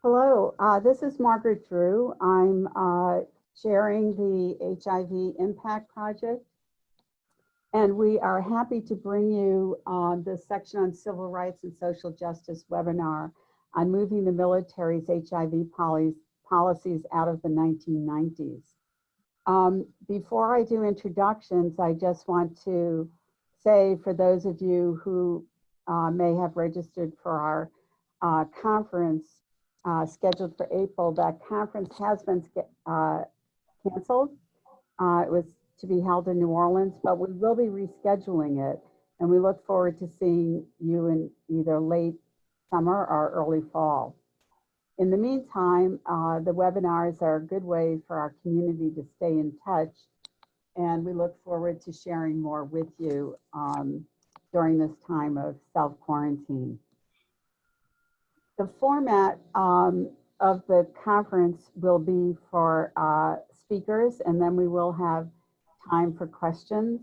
Hello, this is Margaret Drew. I'm chairing the HIV Impact Project, and we are happy to bring you the section on civil rights and social justice webinar on moving the military's HIV policies out of the 1990s. Before I do introductions, I just want to say for those of you who may have registered for our conference scheduled for April, that conference has been canceled. It was to be held in New Orleans, but we will be rescheduling it, and we look forward to seeing you in either late summer or early fall. In the meantime, the webinars are a good way for our community to stay in touch, and we look forward to sharing more with you during this time of self-quarantine. The format of the conference will be for speakers, and then we will have time for questions.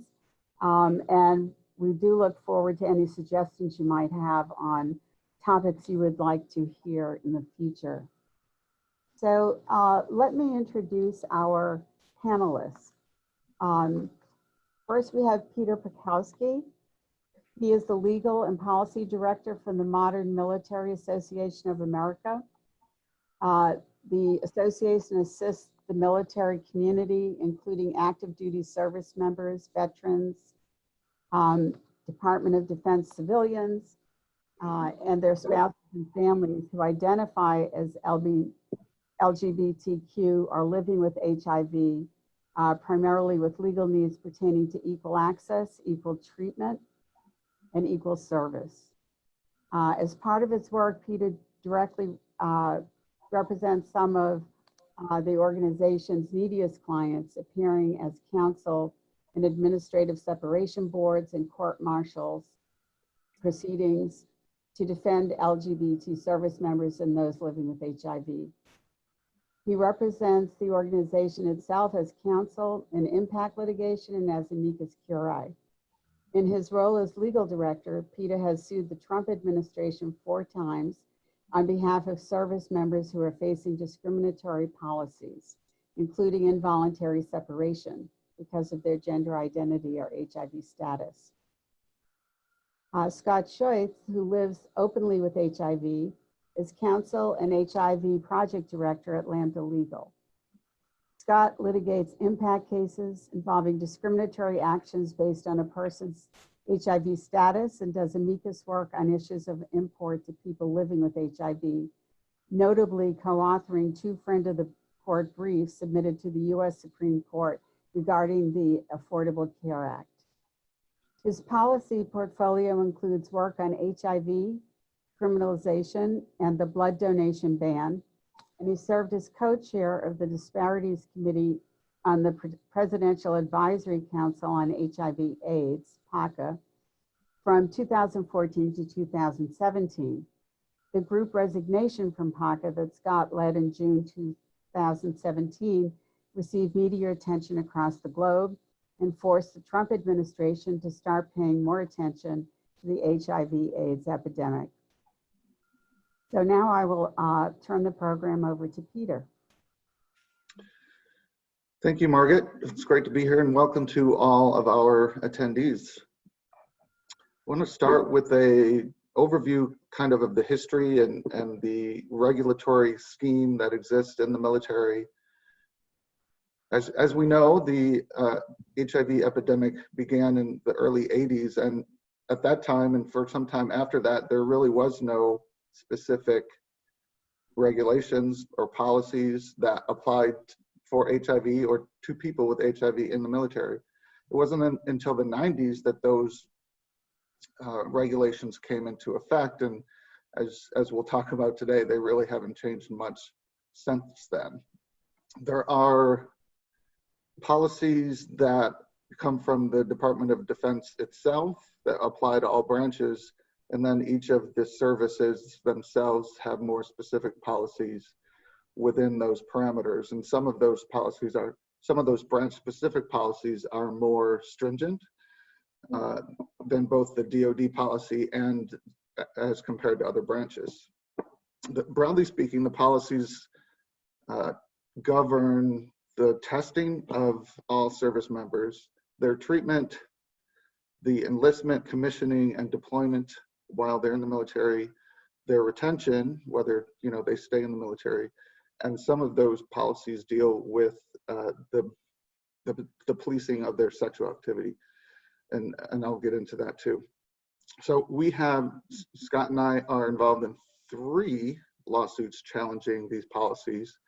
And we do look forward to any suggestions you might have on topics you would like to hear in the future. So let me introduce our panelists. First, we have Peter Pekowski. He is the Legal and Policy Director for the Modern Military Association of America. The association assists the military community, including active duty service members, veterans, Department of Defense civilians, and their spouses and families who identify as LGBTQ or living with HIV, primarily with legal needs pertaining to equal access, equal treatment, and equal service. As part of its work, Peter directly represents some of the organization's neediest clients, appearing as counsel in administrative separation boards and court martials proceedings to defend LGBT service members and those living with HIV. He represents the organization itself as counsel in impact litigation and as amicus curiae. In his role as legal director, Peter has sued the Trump administration 4 times on behalf of service members who are facing discriminatory policies, including involuntary separation because of their gender identity or HIV status. Scott Scheutz, who lives openly with HIV, is counsel and HIV project director at Lambda Legal. Scott litigates impact cases involving discriminatory actions based on a person's HIV status and does amicus work on issues of import to people living with HIV, notably co-authoring 2 friend of the court briefs submitted to the US Supreme Court regarding the Affordable Care Act. His policy portfolio includes work on HIV, criminalization, and the blood donation ban, and he served as co-chair of the Disparities Committee on the Presidential Advisory Council on HIV/AIDS, PACA, from 2014 to 2017. The group resignation from PACA that Scott led in June 2017 received media attention across the globe and forced the Trump administration to start paying more attention to the HIV/AIDS epidemic. So now I will turn the program over to Peter. Thank you, Margaret. It's great to be here, and welcome to all of our attendees. I want to start with an overview kind of the history and the regulatory scheme that exists in the military. As we know, the HIV epidemic began in the early 80s, and at that time and for some time after that, there really was no specific regulations or policies that applied for HIV or to people with HIV in the military. It wasn't until the 90s that those regulations came into effect, and as we'll talk about today, they really haven't changed much since then. There are policies that come from the Department of Defense itself that apply to all branches, and then each of the services themselves have more specific policies within those parameters. And some of those branch-specific policies are more stringent than both the DoD policy and as compared to other branches. Broadly speaking, the policies govern the testing of all service members, their treatment, the enlistment, commissioning, and deployment while they're in the military, their retention, whether they stay in the military, and some of those policies deal with the policing of their sexual activity, and I'll get into that too. So Scott and I are involved in 3 lawsuits challenging these policies,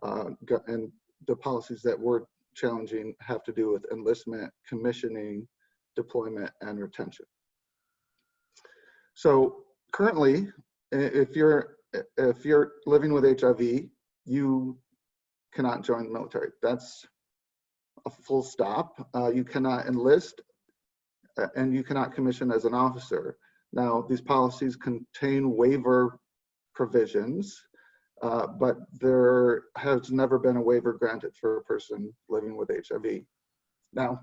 and the policies that we're challenging have to do with enlistment, commissioning, deployment, and retention. So currently, if you're living with HIV, you cannot join the military. That's a full stop. You cannot enlist, and you cannot commission as an officer. Now, these policies contain waiver provisions, but there has never been a waiver granted for a person living with HIV. Now,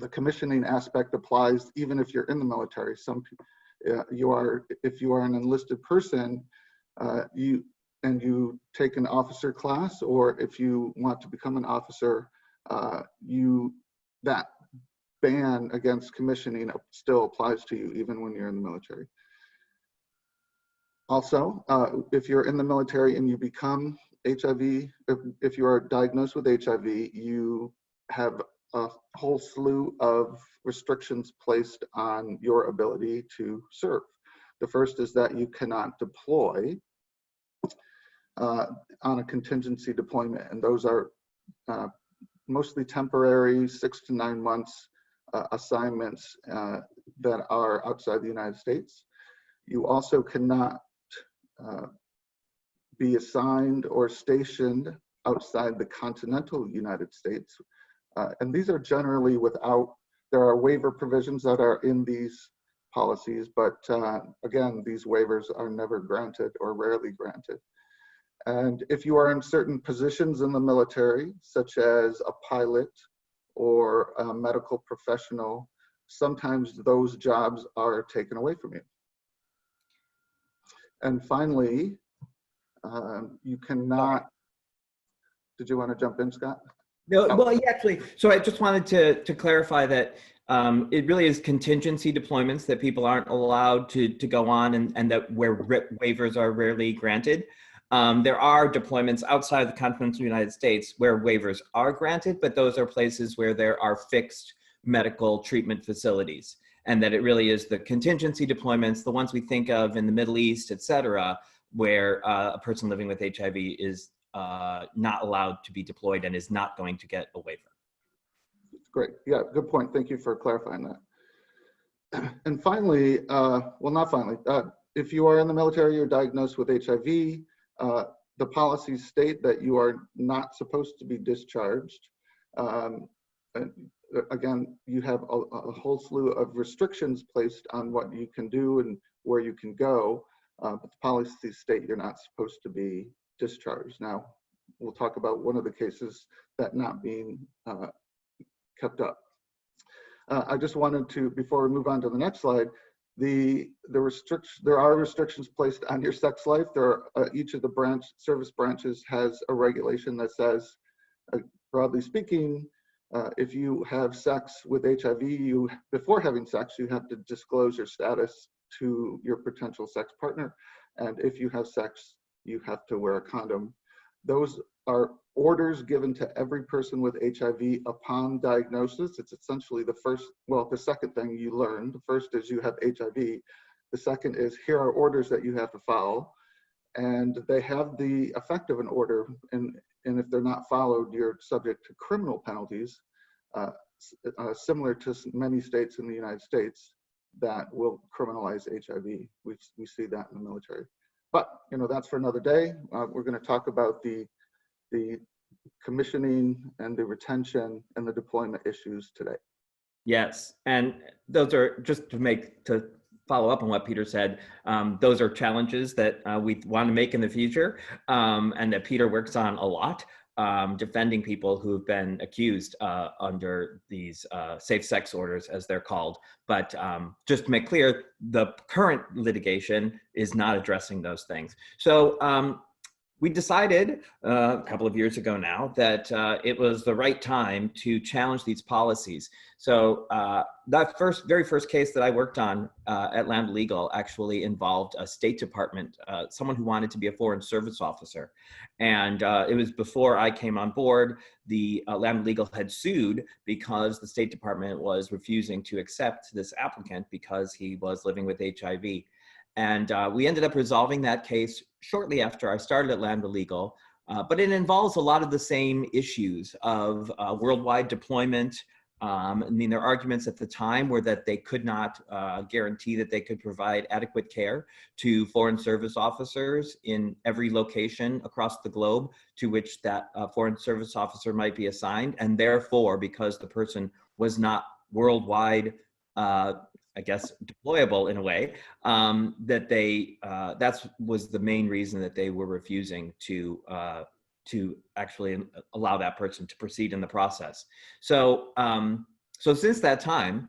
the commissioning aspect applies even if you're in the military. If you are an enlisted person, you take an officer class, or if you want to become an officer, that ban against commissioning still applies to you even when you're in the military. Also, if you're in the military and you become HIV, if you are diagnosed with HIV, you have a whole slew of restrictions placed on your ability to serve. The first is that you cannot deploy on a contingency deployment, and those are mostly temporary 6 to 9 months assignments that are outside the United States. You also cannot be assigned or stationed outside the continental United States. And these are generally there are waiver provisions that are in these policies, but again, these waivers are never granted or rarely granted. And if you are in certain positions in the military, such as a pilot or a medical professional, sometimes those jobs are taken away from you. And finally, you cannot, did you want to jump in, Scott? No, well, yeah, actually, so I just wanted to clarify that it really is contingency deployments that people aren't allowed to go on, and that where waivers are rarely granted. There are deployments outside the continental United States where waivers are granted, but those are places where there are fixed medical treatment facilities, and that it really is the contingency deployments, the ones we think of in the Middle East, et cetera, where a person living with HIV is not allowed to be deployed and is not going to get a waiver. Great. Yeah, good point. Thank you for clarifying that. And finally, well, not finally, if you are in the military, you're diagnosed with HIV, the policies state that you are not supposed to be discharged. Again, you have a whole slew of restrictions placed on what you can do and where you can go, but the policies state you're not supposed to be discharged. Now, we'll talk about one of the cases that not being kept up. I just wanted to, before we move on to the next slide, there are restrictions placed on your sex life. Each of the service branches has a regulation that says, broadly speaking, if you have sex with HIV, before having sex, you have to disclose your status to your potential sex partner. And if you have sex, you have to wear a condom. Those are orders given to every person with HIV upon diagnosis. It's essentially the second thing you learn. The first is you have HIV. The second is here are orders that you have to follow. And they have the effect of an order. And if they're not followed, you're subject to criminal penalties, similar to many states in the United States that will criminalize HIV. We see that in the military. But that's for another day. We're going to talk about the commissioning and the retention and the deployment issues today. Yes, and those are, just to follow up on what Peter said, those are challenges that we want to make in the future, and that Peter works on a lot. defending people who've been accused under these safe sex orders, as they're called. But just to make clear, the current litigation is not addressing those things. So we decided a couple of years ago now that it was the right time to challenge these policies. So that very first case that I worked on at Lambda Legal actually involved a State Department, someone who wanted to be a foreign service officer. And it was before I came on board. The Lambda Legal had sued because the State Department was refusing to accept this applicant because he was living with HIV. And we ended up resolving that case shortly after I started at Lambda Legal, but it involves a lot of the same issues of worldwide deployment. I mean, their arguments at the time were that they could not guarantee that they could provide adequate care to foreign service officers in every location across the globe to which that foreign service officer might be assigned. And therefore, because the person was not worldwide, I guess, deployable in a way, that they, that was the main reason that they were refusing to actually allow that person to proceed in the process. So, so since that time,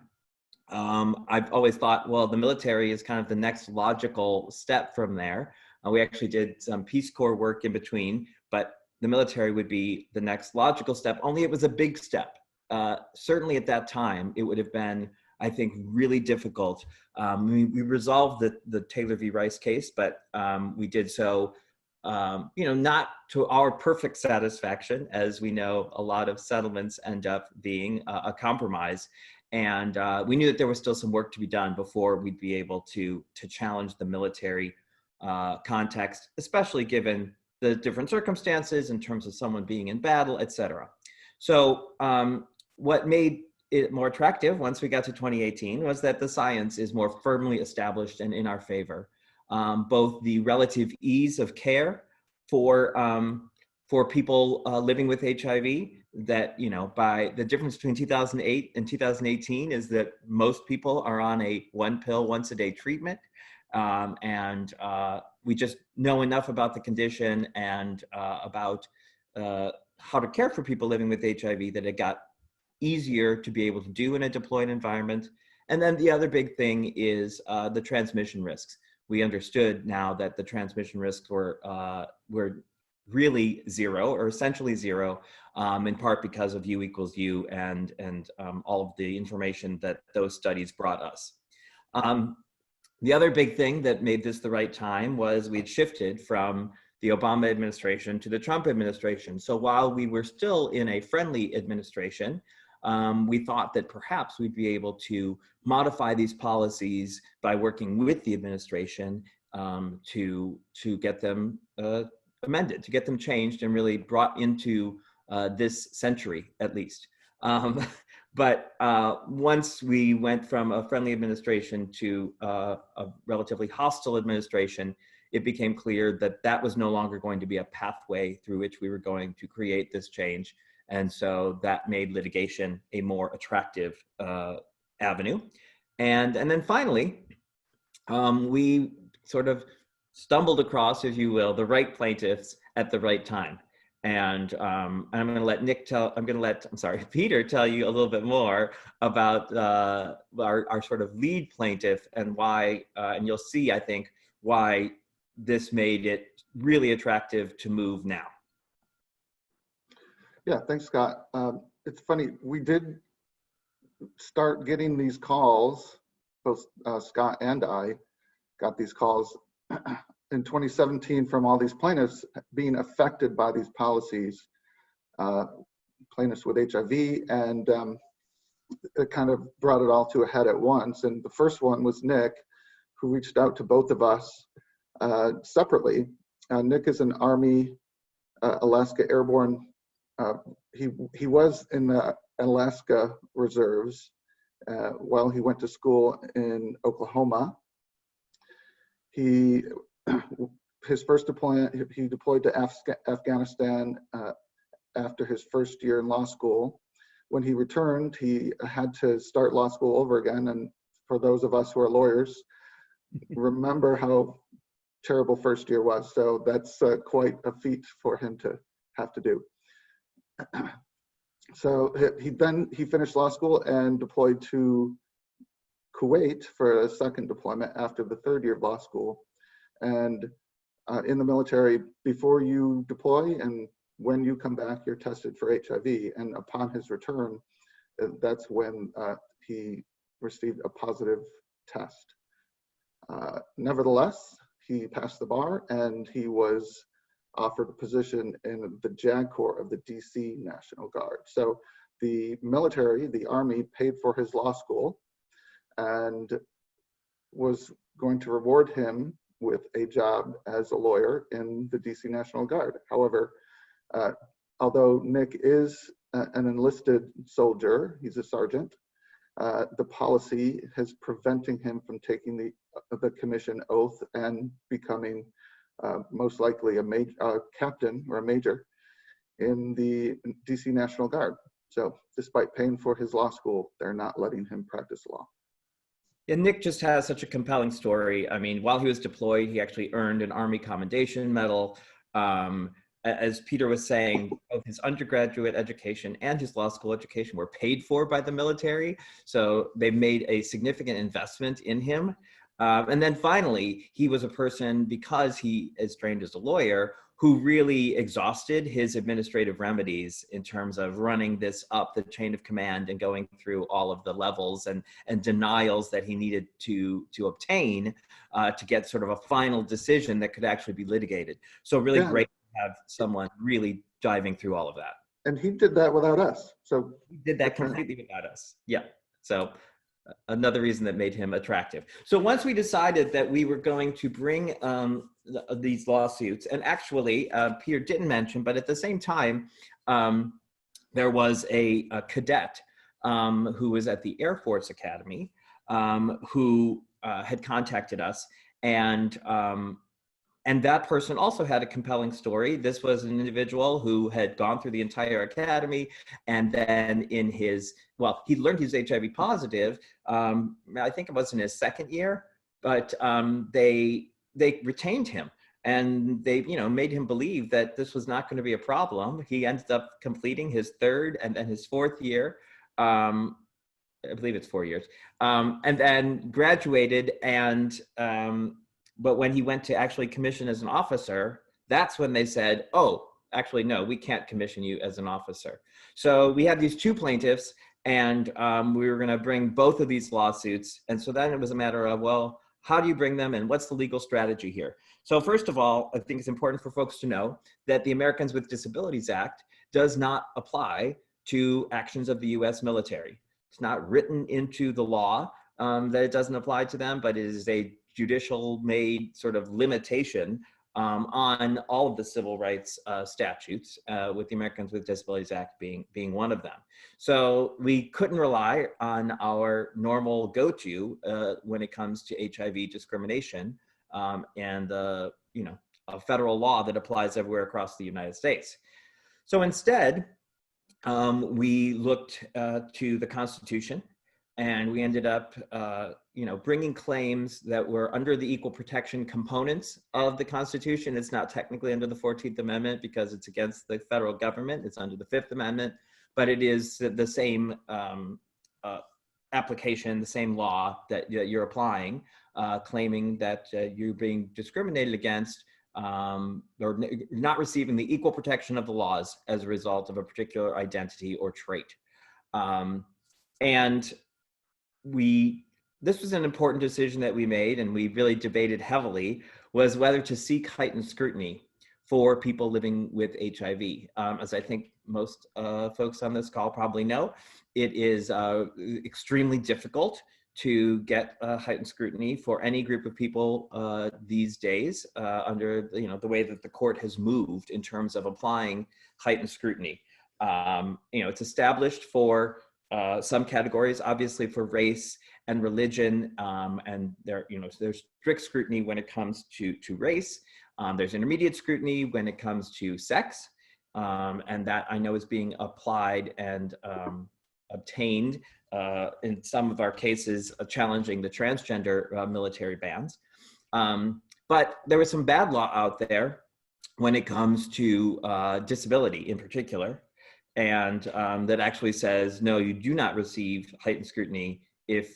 I've always thought, well, the military is kind of the next logical step from there. We actually did some Peace Corps work in between, but the military would be the next logical step, only it was a big step. Certainly at that time, it would have been, I think, really difficult. We resolved the Taylor v. Rice case, but we did so, not to our perfect satisfaction. As we know, a lot of settlements end up being a compromise. And we knew that there was still some work to be done before we'd be able to challenge the military context, especially given the different circumstances in terms of someone being in battle, et cetera. So what made it more attractive once we got to 2018 was that the science is more firmly established and in our favor. Both the relative ease of care for people living with HIV, that, by the difference between 2008 and 2018 is that most people are on a 1 pill once a day treatment. And we just know enough about the condition and about how to care for people living with HIV that it got easier to be able to do in a deployed environment. And then the other big thing is the transmission risks. We understood now that the transmission risks were really zero, or essentially zero, in part because of U equals U and all of the information that those studies brought us. The other big thing that made this the right time was we'd shifted from the Obama administration to the Trump administration. So while we were still in a friendly administration, we thought that perhaps we'd be able to modify these policies by working with the administration to get them amended, to get them changed and really brought into this century at least. But once we went from a friendly administration to a relatively hostile administration, it became clear that that was no longer going to be a pathway through which we were going to create this change. And so that made litigation a more attractive avenue. And then finally, we sort of stumbled across, if you will, the right plaintiffs at the right time. And I'm going to let Peter tell you a little bit more about our sort of lead plaintiff and why, and you'll see, I think, why this made it really attractive to move now. Yeah, thanks, Scott. It's funny, we did start getting these calls, both Scott and I got these calls in 2017 from all these plaintiffs being affected by these policies, plaintiffs with HIV, and it kind of brought it all to a head at once. And the first one was Nick, who reached out to both of us separately. Nick is an Army Alaska Airborne. He was in the Alaska Reserves while he went to school in Oklahoma. His first deployment, he deployed to Afghanistan after his first year in law school. When he returned, he had to start law school over again. And for those of us who are lawyers, remember how terrible first year was. So that's quite a feat for him to have to do. So he finished law school and deployed to Kuwait for a second deployment after the third year of law school. And in the military, before you deploy and when you come back, you're tested for HIV. And upon his return, that's when he received a positive test. Nevertheless, he passed the bar and he was offered a position in the JAG Corps of the DC National Guard. So the military, the Army, paid for his law school and was going to reward him with a job as a lawyer in the DC National Guard. However, although Nick is an enlisted soldier, he's a sergeant, the policy is preventing him from taking the commission oath and becoming most likely a captain or a major in the DC National Guard. So despite paying for his law school, they're not letting him practice law. And Nick just has such a compelling story. I mean, while he was deployed, he actually earned an Army Commendation Medal. As Peter was saying, both his undergraduate education and his law school education were paid for by the military. So they made a significant investment in him. And then finally, he was a person, because he is trained as a lawyer, who really exhausted his administrative remedies in terms of running this up the chain of command and going through all of the levels and denials that he needed to obtain to get sort of a final decision that could actually be litigated. So really great to have someone really diving through all of that. And he did that without us. So he did that completely without us. Yeah. So another reason that made him attractive. So once we decided that we were going to bring these lawsuits, and actually Peter didn't mention, but at the same time, there was a cadet who was at the Air Force Academy who had contacted us, and that person also had a compelling story. This was an individual who had gone through the entire academy, and then in his, well, he learned he was HIV positive. I think it was in his second year, but they retained him, and they, made him believe that this was not going to be a problem. He ended up completing his third and then his fourth year. I believe it's 4 years, and then graduated and. But when he went to actually commission as an officer, that's when they said, oh, actually, no, we can't commission you as an officer. So we had these two plaintiffs, and we were going to bring both of these lawsuits. And so then it was a matter of, well, how do you bring them and what's the legal strategy here? So first of all, I think it's important for folks to know that the Americans with Disabilities Act does not apply to actions of the US military. It's not written into the law that it doesn't apply to them, but it is a judicial made sort of limitation on all of the civil rights statutes, with the Americans with Disabilities Act being one of them. So we couldn't rely on our normal go-to when it comes to HIV discrimination and a federal law that applies everywhere across the United States. So instead, we looked to the Constitution. And we ended up, bringing claims that were under the equal protection components of the Constitution. It's not technically under the 14th Amendment because it's against the federal government. It's under the 5th Amendment, but it is the same application, the same law that you're applying, claiming that you're being discriminated against or not receiving the equal protection of the laws as a result of a particular identity or trait. And this was an important decision that we made, and we really debated heavily, was whether to seek heightened scrutiny for people living with HIV. As I think most folks on this call probably know, it is extremely difficult to get heightened scrutiny for any group of people these days under the way that the court has moved in terms of applying heightened scrutiny. It's established for some categories, obviously for race and religion, and there's strict scrutiny when it comes to race. There's intermediate scrutiny when it comes to sex, and that I know is being applied and obtained in some of our cases, challenging the transgender military bans. But there was some bad law out there when it comes to disability in particular. and that actually says, no, you do not receive heightened scrutiny if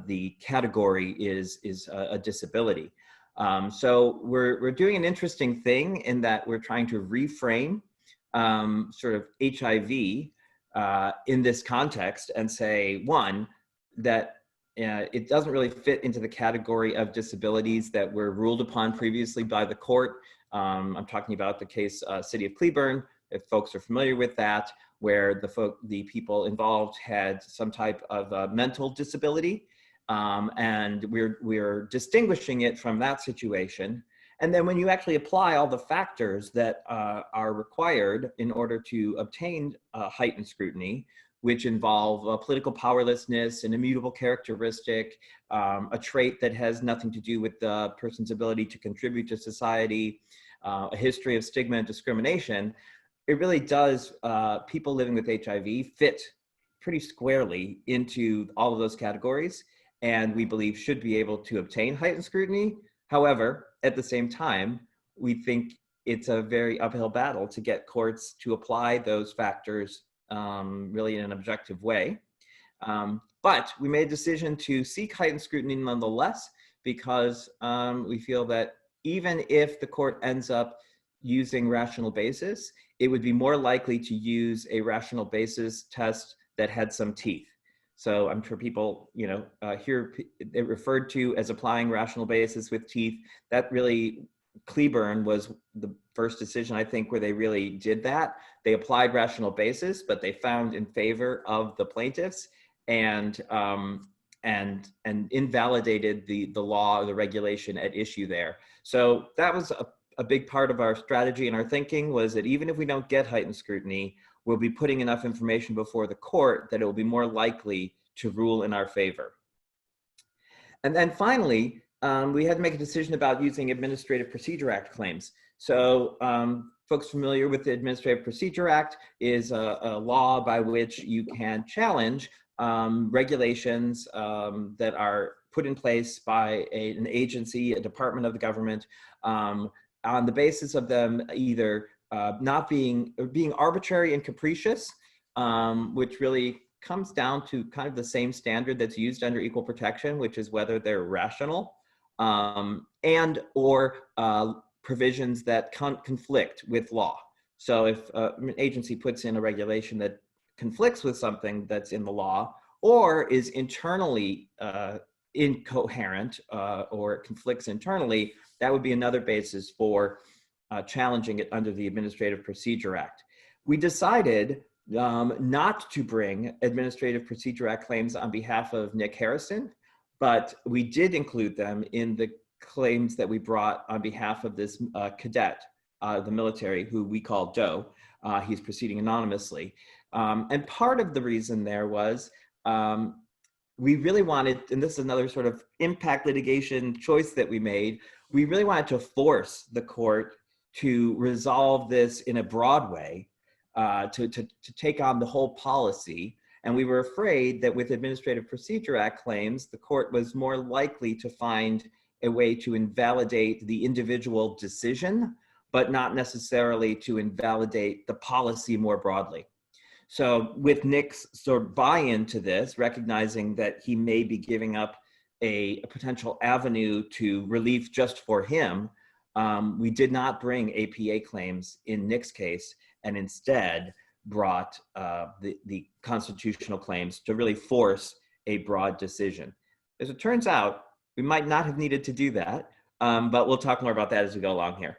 the category is a disability. So we're doing an interesting thing in that we're trying to reframe sort of HIV in this context and say, one, that it doesn't really fit into the category of disabilities that were ruled upon previously by the court. I'm talking about the case City of Cleburne, if folks are familiar with that, where the people involved had some type of mental disability. And we're distinguishing it from that situation. And then when you actually apply all the factors that are required in order to obtain heightened scrutiny, which involve political powerlessness, an immutable characteristic, a trait that has nothing to do with the person's ability to contribute to society, a history of stigma and discrimination, it really does, people living with HIV fit pretty squarely into all of those categories, and we believe should be able to obtain heightened scrutiny. However, at the same time, we think it's a very uphill battle to get courts to apply those factors really in an objective way. But we made a decision to seek heightened scrutiny nonetheless, because we feel that even if the court ends up using rational basis, it would be more likely to use a rational basis test that had some teeth. So I'm sure people, hear it referred to as applying rational basis with teeth. That really, Cleburne was the first decision, I think, where they really did that. They applied rational basis, but they found in favor of the plaintiffs and invalidated the law or the regulation at issue there. So that was a big part of our strategy and our thinking, was that even if we don't get heightened scrutiny, we'll be putting enough information before the court that it will be more likely to rule in our favor. And then finally, we had to make a decision about using Administrative Procedure Act claims. So folks familiar with the Administrative Procedure Act is a law by which you can challenge regulations that are put in place by an agency, a department of the government, on the basis of them either not being arbitrary and capricious, which really comes down to kind of the same standard that's used under equal protection, which is whether they're rational, and or provisions that conflict with law. So if an agency puts in a regulation that conflicts with something that's in the law, or is internally incoherent or conflicts internally, that would be another basis for challenging it under the Administrative Procedure Act. We decided not to bring Administrative Procedure Act claims on behalf of Nick Harrison, but we did include them in the claims that we brought on behalf of this cadet, the military, who we call Doe. He's proceeding anonymously. And part of the reason there was we really wanted, and this is another sort of impact litigation choice that we made, we really wanted to force the court to resolve this in a broad way, to take on the whole policy. And we were afraid that with Administrative Procedure Act claims, the court was more likely to find a way to invalidate the individual decision, but not necessarily to invalidate the policy more broadly. So with Nick's sort of buy-in to this, recognizing that he may be giving up a potential avenue to relief just for him, we did not bring APA claims in Nick's case, and instead brought the constitutional claims to really force a broad decision. As it turns out, we might not have needed to do that, but we'll talk more about that as we go along here.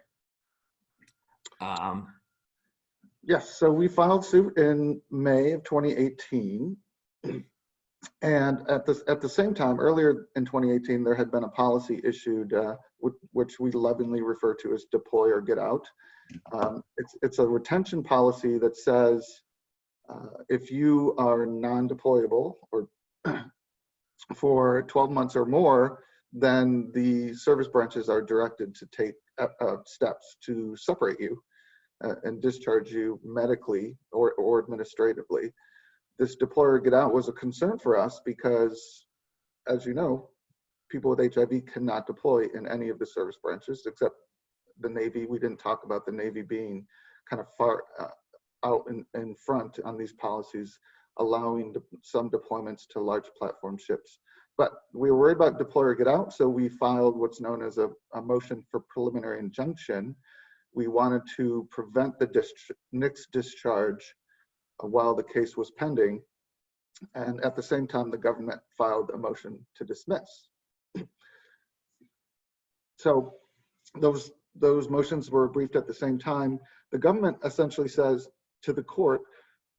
Yes, so we filed suit in May of 2018. And at the same time, earlier in 2018, there had been a policy issued, which we lovingly refer to as deploy or get out. It's a retention policy that says if you are non-deployable or for 12 months or more, then the service branches are directed to take steps to separate you and discharge you medically or administratively. This deploy or get out was a concern for us because, as you know, people with HIV cannot deploy in any of the service branches except the Navy. We didn't talk about the Navy being kind of far out in front on these policies, allowing some deployments to large platform ships. But we were worried about deploy or get out, so we filed what's known as a motion for preliminary injunction. We wanted to prevent the NICS discharge while the case was pending, and at the same time, the government filed a motion to dismiss. So those motions were briefed at the same time. The government essentially says to the court,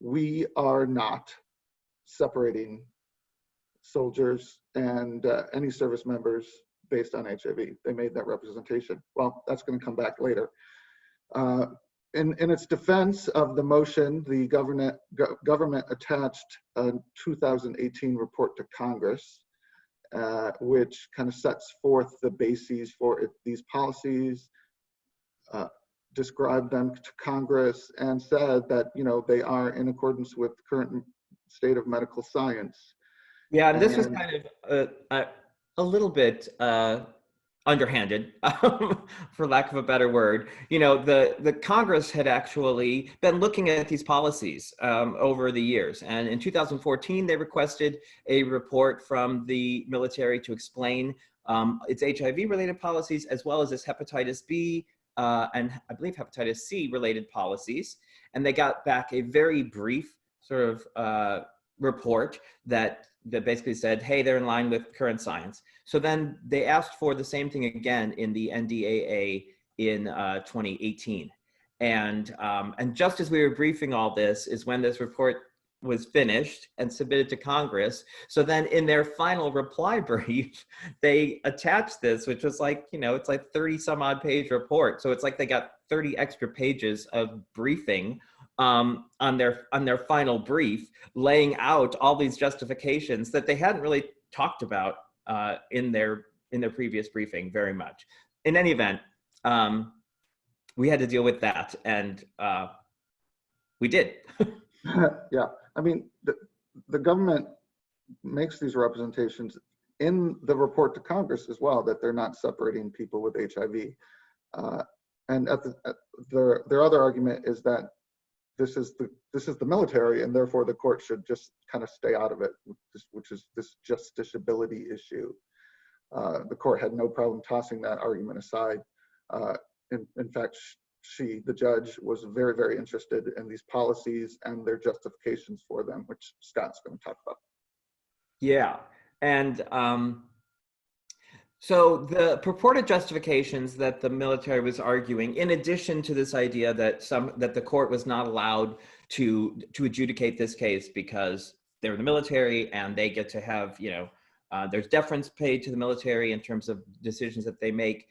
we are not separating soldiers and any service members based on HIV. They made that representation. Well, that's going to come back later. In its defense of the motion, the government attached a 2018 report to Congress, which kind of sets forth the bases for these policies, described them to Congress, and said that they are in accordance with current state of medical science. Yeah, and this was kind of a little bit underhanded, for lack of a better word. The Congress had actually been looking at these policies over the years. And in 2014, they requested a report from the military to explain its HIV-related policies, as well as its hepatitis B and I believe hepatitis C related policies. And they got back a very brief sort of report that basically said, hey, they're in line with current science. So then they asked for the same thing again in the NDAA in 2018. And just as we were briefing all this is when this report was finished and submitted to Congress. So then in their final reply brief, they attached this, which was like, it's like 30 some odd page report. So it's like they got 30 extra pages of briefing on their final brief, laying out all these justifications that they hadn't really talked about in their previous briefing very much. In any event, we had to deal with that, and we did. Yeah, I mean, the government makes these representations in the report to Congress as well, that they're not separating people with HIV. And their other argument is that this is the military, and therefore the court should just kind of stay out of it, which is this justiciability issue. The court had no problem tossing that argument aside. In fact, the judge, was very, very interested in these policies and their justifications for them, which Scott's going to talk about. Yeah, and so the purported justifications that the military was arguing, in addition to this idea that the court was not allowed to adjudicate this case because they're the military and they get to have, there's deference paid to the military in terms of decisions that they make.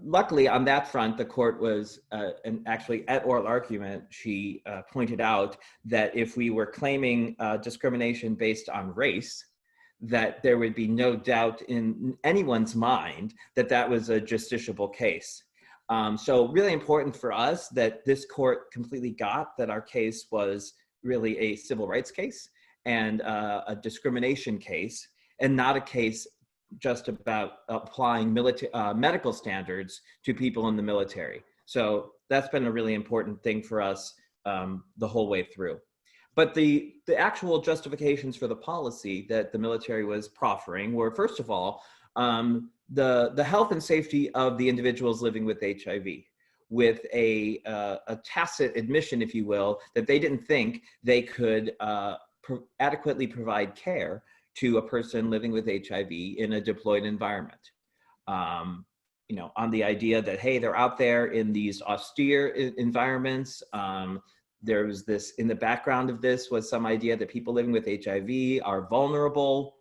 Luckily, on that front, the court was, and actually at oral argument, she pointed out that if we were claiming discrimination based on race, that there would be no doubt in anyone's mind that that was a justiciable case. So really important for us that this court completely got that our case was really a civil rights case and a discrimination case, and not a case just about applying medical standards to people in the military. So that's been a really important thing for us the whole way through. But the actual justifications for the policy that the military was proffering were, first of all, the health and safety of the individuals living with HIV, with a tacit admission, if you will, that they didn't think they could adequately provide care to a person living with HIV in a deployed environment. On the idea that, hey, they're out there in these austere environments. There was this, in the background of this was some idea that people living with HIV are vulnerable,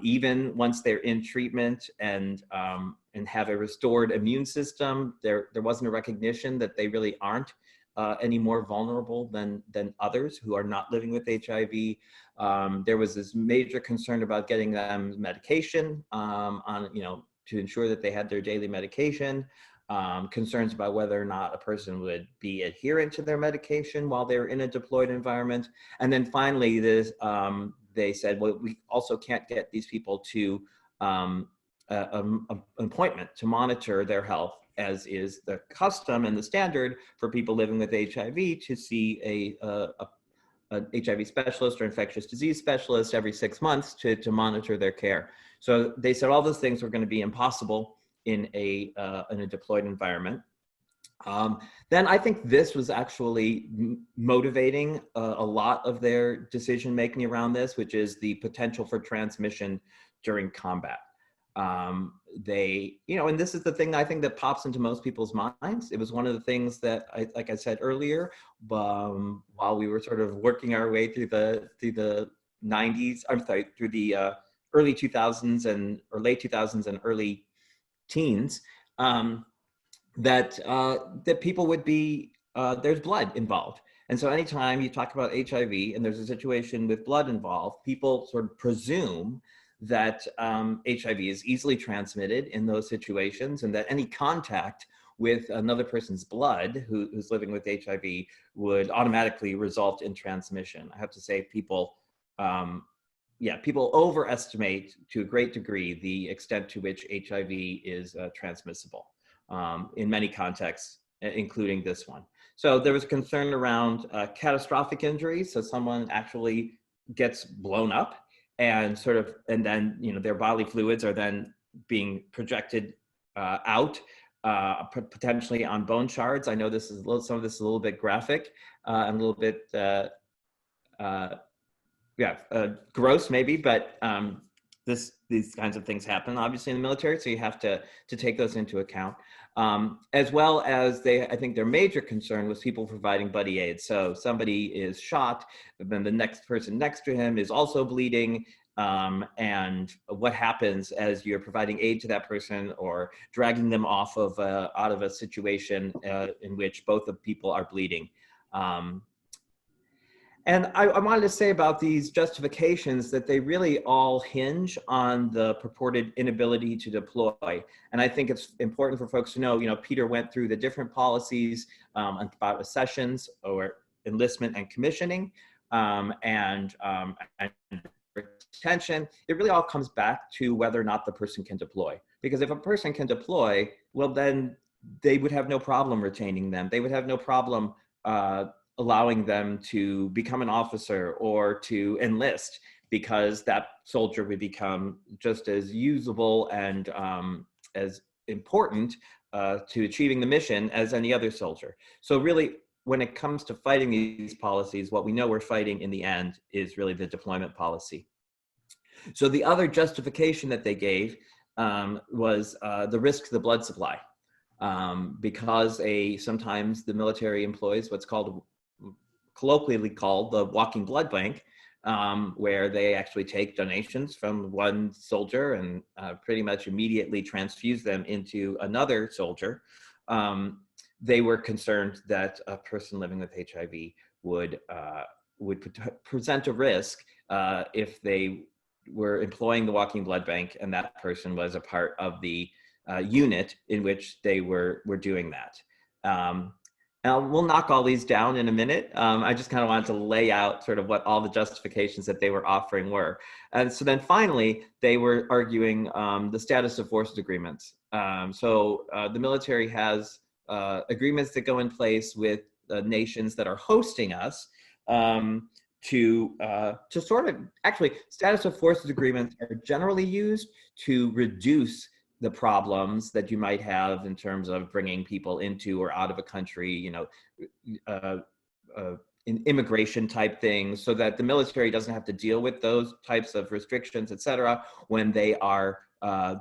even once they're in treatment and have a restored immune system. There wasn't a recognition that they really aren't any more vulnerable than others who are not living with HIV. There was this major concern about getting them medication to ensure that they had their daily medication. Concerns about whether or not a person would be adherent to their medication while they're in a deployed environment. And then finally, they said, well, we also can't get these people to an appointment to monitor their health as is the custom and the standard for people living with HIV, to see an HIV specialist or infectious disease specialist every 6 months to monitor their care. So they said all those things were going to be impossible in a deployed environment. Then I think this was actually motivating a lot of their decision making around this, which is the potential for transmission during combat. And this is the thing I think that pops into most people's minds. It was one of the things that, like I said earlier, while we were sort of working our way through the 90s, through the early 2000s or late 2000s and early teens, that people would be, there's blood involved. And so anytime you talk about HIV and there's a situation with blood involved, people sort of presume that HIV is easily transmitted in those situations, and that any contact with another person's blood who's living with HIV would automatically result in transmission. I have to say people overestimate to a great degree the extent to which HIV is transmissible in many contexts, including this one. So there was concern around catastrophic injuries. So someone actually gets blown up and then their bodily fluids are then being projected out, potentially on bone shards. I know some of this is a little bit graphic and a little bit gross maybe, but these kinds of things happen obviously in the military, so you have to take those into account. As well as I think their major concern was people providing buddy aid. So somebody is shot, then the next person next to him is also bleeding, and what happens as you're providing aid to that person or dragging them out of a situation in which both of people are bleeding. And I wanted to say about these justifications that they really all hinge on the purported inability to deploy. And I think it's important for folks to know, Peter went through the different policies about accessions or enlistment and commissioning and retention. It really all comes back to whether or not the person can deploy. Because if a person can deploy, well, then they would have no problem retaining them. They would have no problem allowing them to become an officer or to enlist, because that soldier would become just as usable and as important to achieving the mission as any other soldier. So really, when it comes to fighting these policies, what we know we're fighting in the end is really the deployment policy. So the other justification that they gave was the risk to the blood supply, because sometimes the military employs what's colloquially called the walking blood bank, where they actually take donations from one soldier and pretty much immediately transfuse them into another soldier. They were concerned that a person living with HIV would present a risk if they were employing the walking blood bank and that person was a part of the unit in which they were doing that. Now, we'll knock all these down in a minute. I just kind of wanted to lay out sort of what all the justifications that they were offering were. And so then finally, they were arguing the status of forces agreements. So the military has agreements that go in place with nations that are hosting us to sort of, actually, status of forces agreements are generally used to reduce the problems that you might have in terms of bringing people into or out of a country, in immigration type things, so that the military doesn't have to deal with those types of restrictions, et cetera, when they are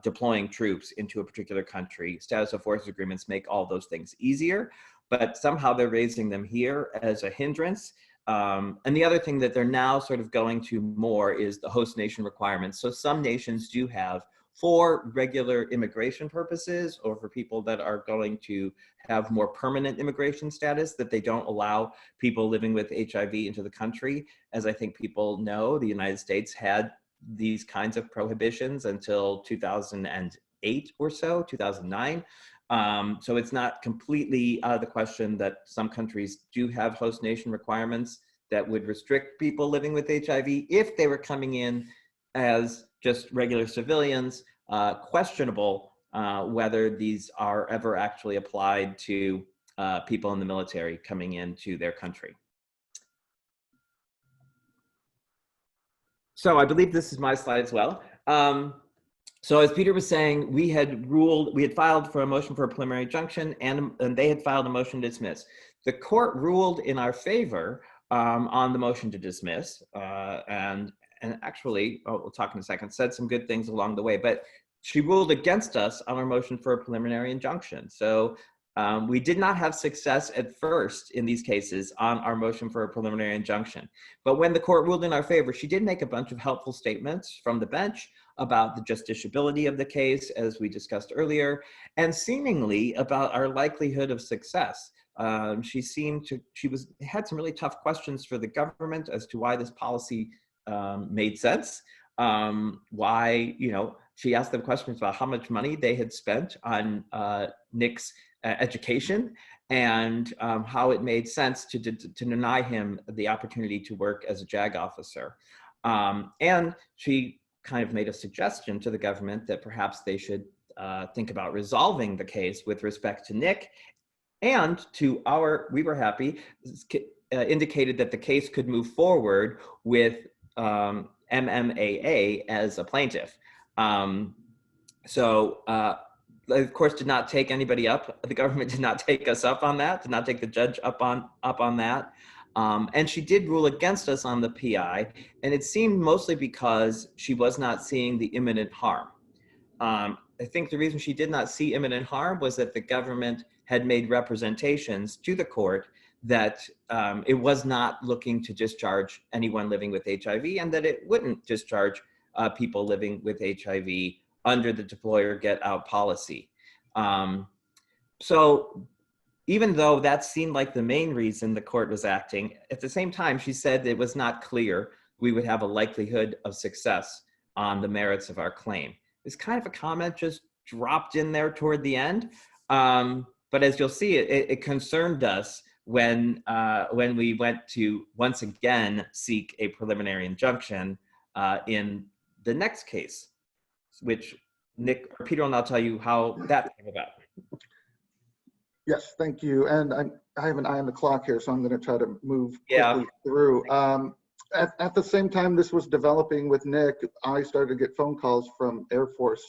deploying troops into a particular country. Status of forces agreements make all those things easier, but somehow they're raising them here as a hindrance. And the other thing that they're now sort of going to more is the host nation requirements. So some nations do have, for regular immigration purposes or for people that are going to have more permanent immigration status, that they don't allow people living with HIV into the country. As I think people know, the United States had these kinds of prohibitions until 2008 or so, 2009. So it's not completely out of the question that some countries do have host nation requirements that would restrict people living with HIV if they were coming in as just regular civilians, questionable whether these are ever actually applied to people in the military coming into their country. So I believe this is my slide as well. So as Peter was saying, we had filed for a motion for a preliminary injunction, and they had filed a motion to dismiss. The court ruled in our favor on the motion to dismiss, and actually, we'll talk in a second, said some good things along the way, but she ruled against us on our motion for a preliminary injunction. So we did not have success at first in these cases on our motion for a preliminary injunction. But when the court ruled in our favor, she did make a bunch of helpful statements from the bench about the justiciability of the case, as we discussed earlier, and seemingly about our likelihood of success. She had some really tough questions for the government as to why this policy made sense. Why, she asked them questions about how much money they had spent on Nick's education, and how it made sense to deny him the opportunity to work as a JAG officer. And she kind of made a suggestion to the government that perhaps they should think about resolving the case with respect to Nick, and we were happy, indicated that the case could move forward with MMAA as a plaintiff. Of course, did not take anybody up. The government did not take us up on that, did not take the judge up on that. And she did rule against us on the PI, and it seemed mostly because she was not seeing the imminent harm. I think the reason she did not see imminent harm was that the government had made representations to the court that it was not looking to discharge anyone living with HIV, and that it wouldn't discharge people living with HIV under the deploy or get out policy. So even though that seemed like the main reason the court was acting, at the same time, she said it was not clear we would have a likelihood of success on the merits of our claim. It's kind of a comment just dropped in there toward the end. But as you'll see, it concerned us when we went to once again seek a preliminary injunction in the next case, which Nick or Peter will now tell you how that came about. Yes, thank you. And I have an eye on the clock here, so I'm going to try to move quickly through. At the same time this was developing with Nick, I started to get phone calls from Air Force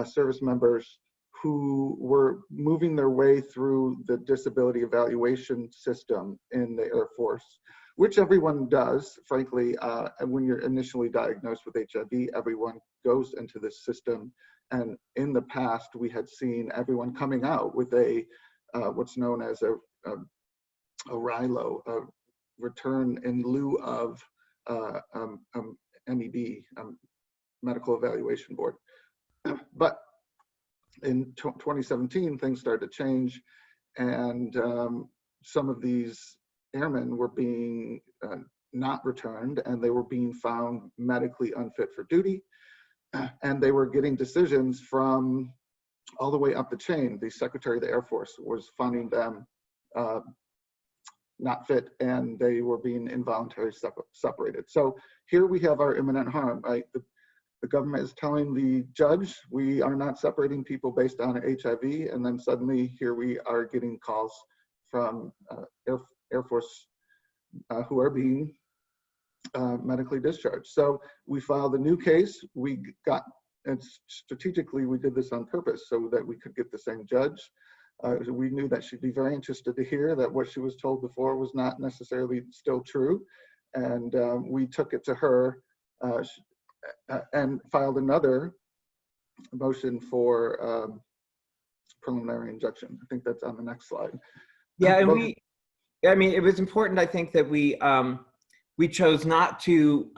service members who were moving their way through the disability evaluation system in the Air Force, which everyone does, frankly. When you're initially diagnosed with HIV, everyone goes into this system. And in the past, we had seen everyone coming out with a what's known as a RILO, a return in lieu of MEB, Medical Evaluation Board. But in 2017, things started to change, and some of these airmen were being not returned, and they were being found medically unfit for duty, and they were getting decisions from all the way up the chain. The Secretary of the Air Force was finding them not fit, and they were being involuntarily separated. So here we have our imminent harm, right? The government is telling the judge, we are not separating people based on HIV, and then suddenly here we are getting calls from Air Force who are being medically discharged. So we filed a new case. And strategically, we did this on purpose so that we could get the same judge. We knew that she'd be very interested to hear that what she was told before was not necessarily still true. And we took it to her and filed another motion for preliminary injunction. I think that's on the next slide. Yeah, and it was important, I think, that we chose not to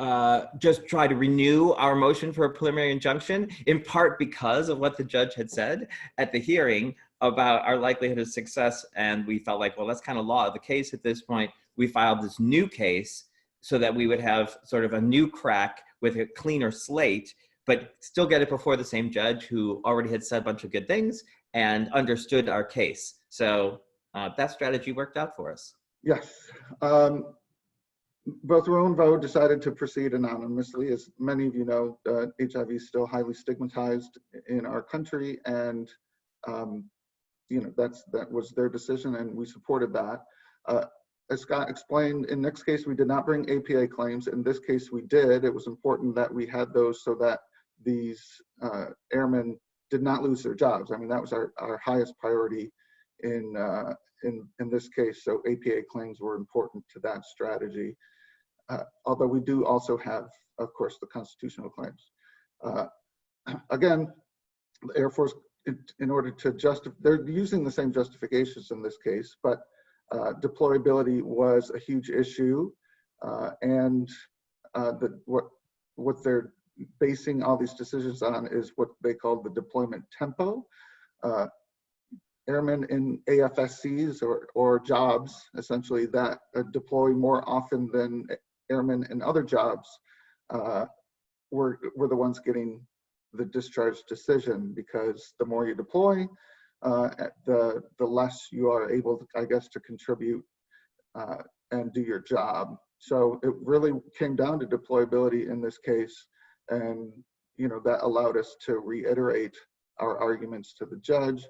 just try to renew our motion for a preliminary injunction, in part because of what the judge had said at the hearing about our likelihood of success. And we felt like, well, that's kind of law of the case at this point. We filed this new case so that we would have sort of a new crack with a cleaner slate, but still get it before the same judge who already had said a bunch of good things and understood our case. So that strategy worked out for us. Yes. both Roe and Voe decided to proceed anonymously. As many of you know, HIV is still highly stigmatized in our country, and that was their decision, and we supported that. As Scott explained, in next case we did not bring APA claims. In this case we did. It was important that we had those so that these airmen did not lose their jobs. I mean, that was our highest priority in this case. So APA claims were important to that strategy. Although we do also have, of course, the constitutional claims. Again, the Air Force, in order to justify, they're using the same justifications in this case, but deployability was a huge issue, and what they're basing all these decisions on is what they call the deployment tempo. Airmen in AFSCs or jobs, essentially, that deploy more often than airmen in other jobs were the ones getting the discharge decision, because the more you deploy, the less you are able to, I guess, to contribute and do your job. So it really came down to deployability in this case, and that allowed us to reiterate our arguments to the judge.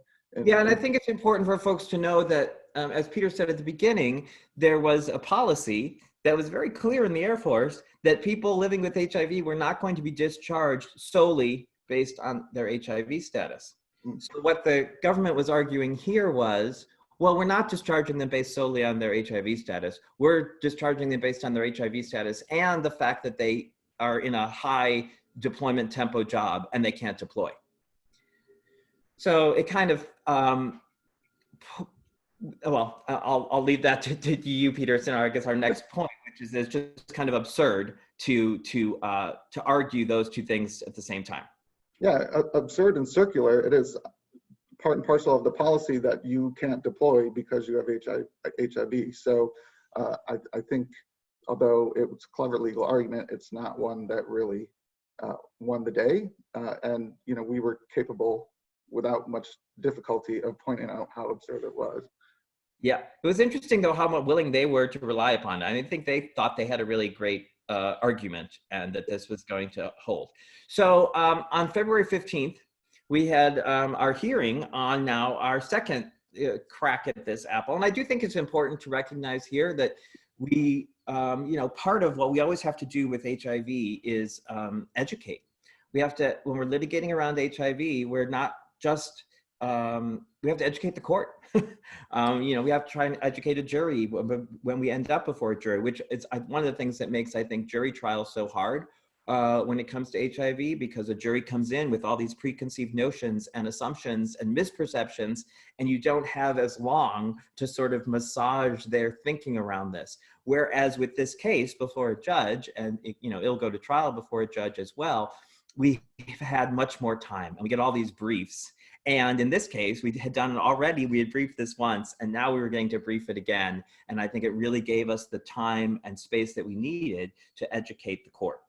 Yeah, and I think it's important for folks to know that, as Peter said at the beginning, there was a policy that was very clear in the Air Force that people living with HIV were not going to be discharged solely based on their HIV status. So what the government was arguing here was, well, we're not discharging them based solely on their HIV status. We're discharging them based on their HIV status and the fact that they are in a high deployment tempo job and they can't deploy. So it kind of, well, I'll leave that to you, Peter. So I guess our next point, which is it's just kind of absurd to argue those two things at the same time. Yeah, absurd and circular. It is part and parcel of the policy that you can't deploy because you have HIV. So I think, although it was a clever legal argument, it's not one that really won the day. And we were capable, without much difficulty, of pointing out how absurd it was. Yeah, it was interesting though how willing they were to rely upon it. I think they thought they had a really great argument and that this was going to hold. So on February 15th, we had our hearing on now our second crack at this apple. And I do think it's important to recognize here that we, part of what we always have to do with HIV is educate. We have to, when we're litigating around HIV, we're not just, we have to educate the court. We have to try and educate a jury when we end up before a jury, which is one of the things that makes, I think, jury trials so hard when it comes to HIV, because a jury comes in with all these preconceived notions and assumptions and misperceptions, and you don't have as long to sort of massage their thinking around this. Whereas with this case before a judge, and it'll go to trial before a judge as well, we've had much more time and we get all these briefs. And in this case, we had done it already. We had briefed this once, and now we were going to brief it again. And I think it really gave us the time and space that we needed to educate the court.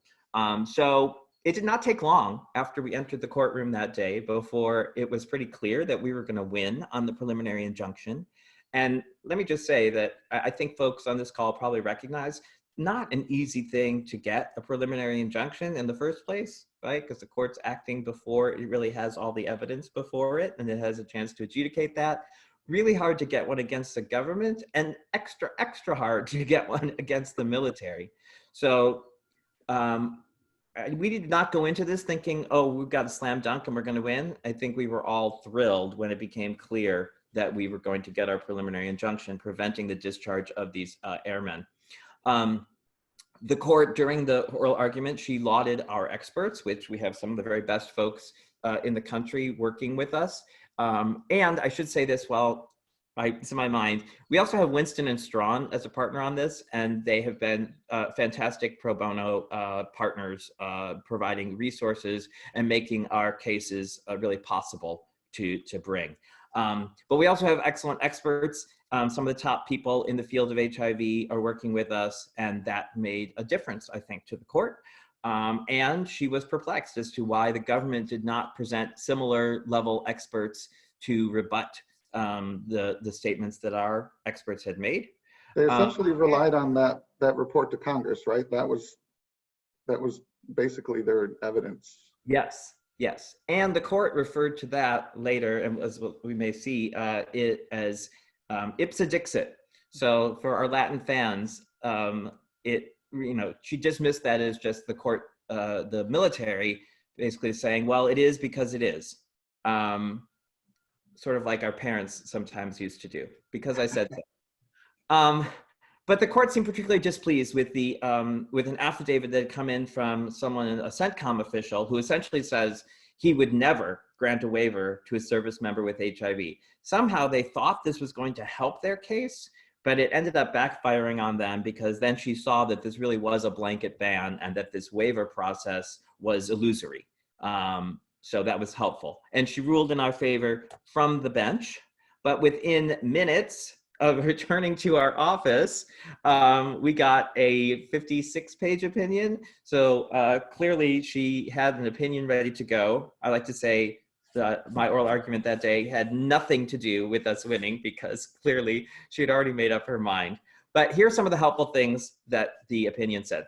So it did not take long after we entered the courtroom that day before it was pretty clear that we were going to win on the preliminary injunction. And let me just say that I think folks on this call probably recognize not an easy thing to get a preliminary injunction in the first place, right? Because the court's acting before it really has all the evidence before it, and it has a chance to adjudicate that. Really hard to get one against the government, and extra hard to get one against the military. So we did not go into this thinking, oh, we've got a slam dunk and we're going to win. I think we were all thrilled when it became clear that we were going to get our preliminary injunction preventing the discharge of these airmen. The court, during the oral argument, she lauded our experts, which we have some of the very best folks in the country working with us. And I should say this while it's in my mind, we also have Winston Strawn as a partner on this, and they have been fantastic pro bono partners, providing resources and making our cases really possible to bring. But we also have excellent experts. Some of the top people in the field of HIV are working with us, and that made a difference, I think, to the court. And she was perplexed as to why the government did not present similar level experts to rebut the statements that our experts had made. They essentially relied on that report to Congress, right? That was basically their evidence. Yes, yes. And the court referred to that later, and as we may see, it as ipsa dixit. So for our Latin fans, she dismissed that as just the court, the military, basically saying, well, it is because it is. Sort of like our parents sometimes used to do, because I said so. But the court seemed particularly displeased with with an affidavit that had come in from someone, a CENTCOM official, who essentially says he would never grant a waiver to a service member with HIV. Somehow they thought this was going to help their case, but it ended up backfiring on them, because then she saw that this really was a blanket ban and that this waiver process was illusory. So that was helpful. And she ruled in our favor from the bench, but within minutes of returning to our office, we got a 56-page opinion. So clearly she had an opinion ready to go. I like to say that my oral argument that day had nothing to do with us winning, because clearly she had already made up her mind. But here's some of the helpful things that the opinion said.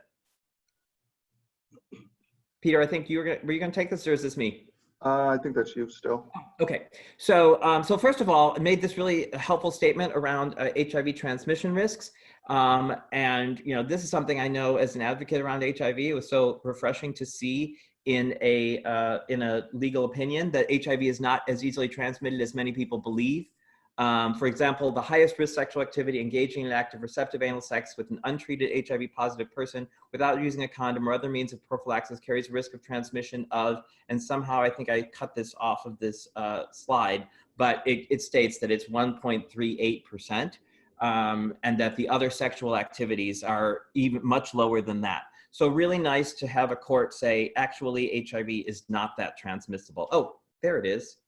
Peter, I think were you going to take this, or is this me? I think that's you still. Okay, so first of all, it made this really helpful statement around HIV transmission risks, and this is something I know as an advocate around HIV. It was so refreshing to see in a legal opinion that HIV is not as easily transmitted as many people believe. For example, the highest risk sexual activity engaging in active receptive anal sex with an untreated HIV positive person without using a condom or other means of prophylaxis carries risk of transmission of, and somehow I think I cut this off of this slide, but it states that it's 1.38%, and that the other sexual activities are even much lower than that. So really nice to have a court say, actually, HIV is not that transmissible. Oh, there it is.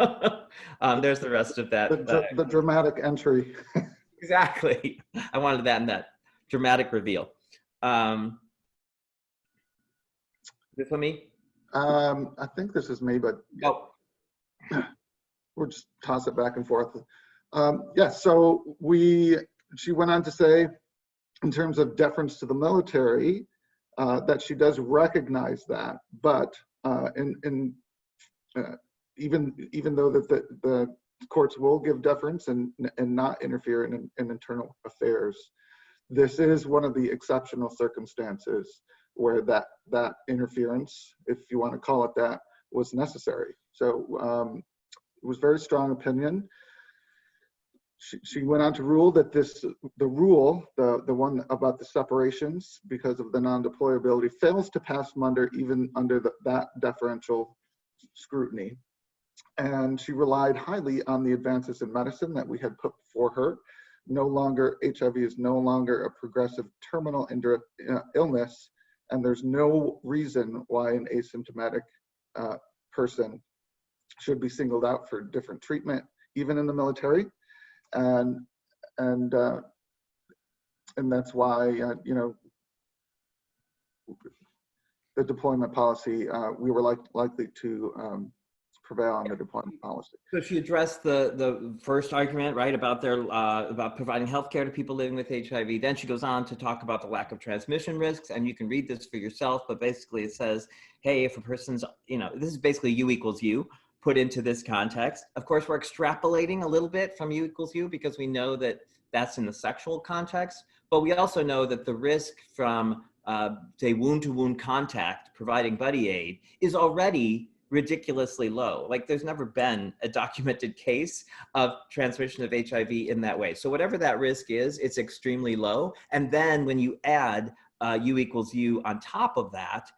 There's the rest of that. The dramatic entry. Exactly. I wanted that in that dramatic reveal. This one me? I think this is me, but Oh. We'll just toss it back and forth. So she went on to say, in terms of deference to the military, that she does recognize that, but even though that the courts will give deference and not interfere in internal affairs, this is one of the exceptional circumstances where that interference, if you want to call it that, was necessary. So it was a very strong opinion. She went on to rule that the one about the separations because of the non-deployability fails to pass even under that deferential scrutiny. And she relied highly on the advances in medicine that we had put before her. HIV is no longer a progressive terminal illness, and there's no reason why an asymptomatic person should be singled out for different treatment, even in the military. And that's why the deployment policy, we were likely to prevail on the deployment policy. So she addressed the first argument, right, about about providing healthcare to people living with HIV. Then she goes on to talk about the lack of transmission risks, and you can read this for yourself. But basically, it says, hey, if a person's, this is basically U equals U put into this context. Of course, we're extrapolating a little bit from U equals U because we know that that's in the sexual context, but we also know that the risk from, say, wound-to-wound contact providing buddy aid is already ridiculously low. Like there's never been a documented case of transmission of HIV in that way. So whatever that risk is, it's extremely low. And then when you add U equals U on top of that,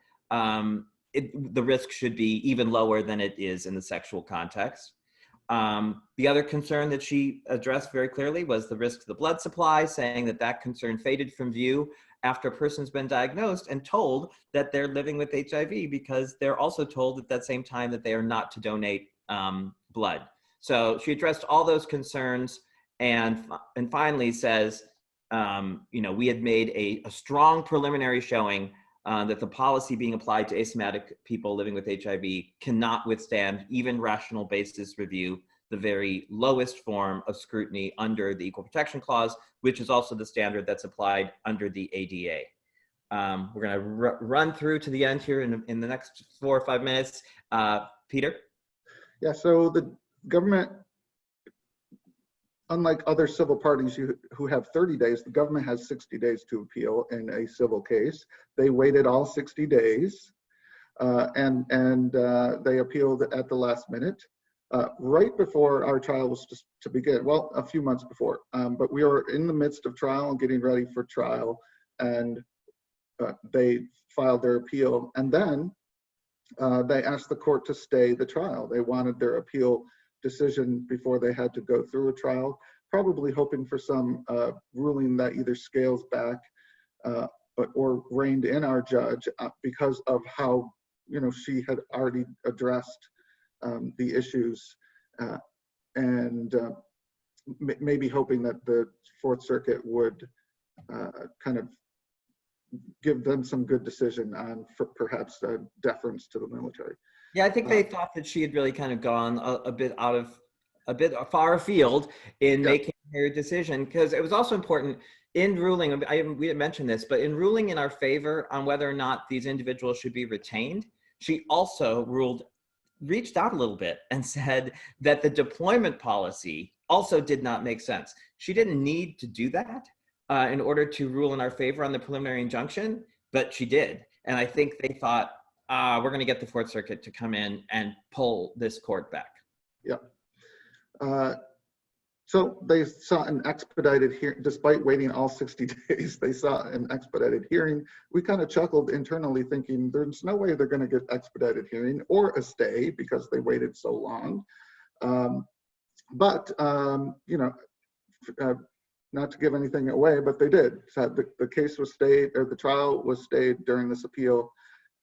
the risk should be even lower than it is in the sexual context. The other concern that she addressed very clearly was the risk to the blood supply, saying that concern faded from view after a person's been diagnosed and told that they're living with HIV, because they're also told at that same time that they are not to donate blood. So she addressed all those concerns and finally says, we had made a strong preliminary showing that the policy being applied to asymptomatic people living with HIV cannot withstand even rational basis review. the very lowest form of scrutiny under the Equal Protection Clause, which is also the standard that's applied under the ADA. We're going to run through to the end here in the next 4 or 5 minutes. Peter? Yeah, so the government, unlike other civil parties who have 30 days, the government has 60 days to appeal in a civil case. They waited all 60 days and they appealed at the last minute, right before our trial was to begin. Well, a few months before, but we were in the midst of trial and getting ready for trial, and they filed their appeal, and then they asked the court to stay the trial. They wanted their appeal decision before they had to go through a trial, probably hoping for some ruling that either scales back or reined in our judge because of how, she had already addressed the issues and maybe hoping that the Fourth Circuit would kind of give them some good decision on perhaps deference to the military. Yeah, I think they thought that she had really kind of gone a bit far afield in making her decision, because it was also important in ruling, we didn't mention this, but in ruling in our favor on whether or not these individuals should be retained, she also reached out a little bit and said that the deployment policy also did not make sense. She didn't need to do that in order to rule in our favor on the preliminary injunction, but she did. And I think they thought, we're going to get the Fourth Circuit to come in and pull this court back. Yeah. So they sought an expedited hearing, despite waiting all 60 days, they sought an expedited hearing. We kind of chuckled internally thinking there's no way they're going to get expedited hearing or a stay because they waited so long. Not to give anything away, but they did. So the case was stayed, or the trial was stayed during this appeal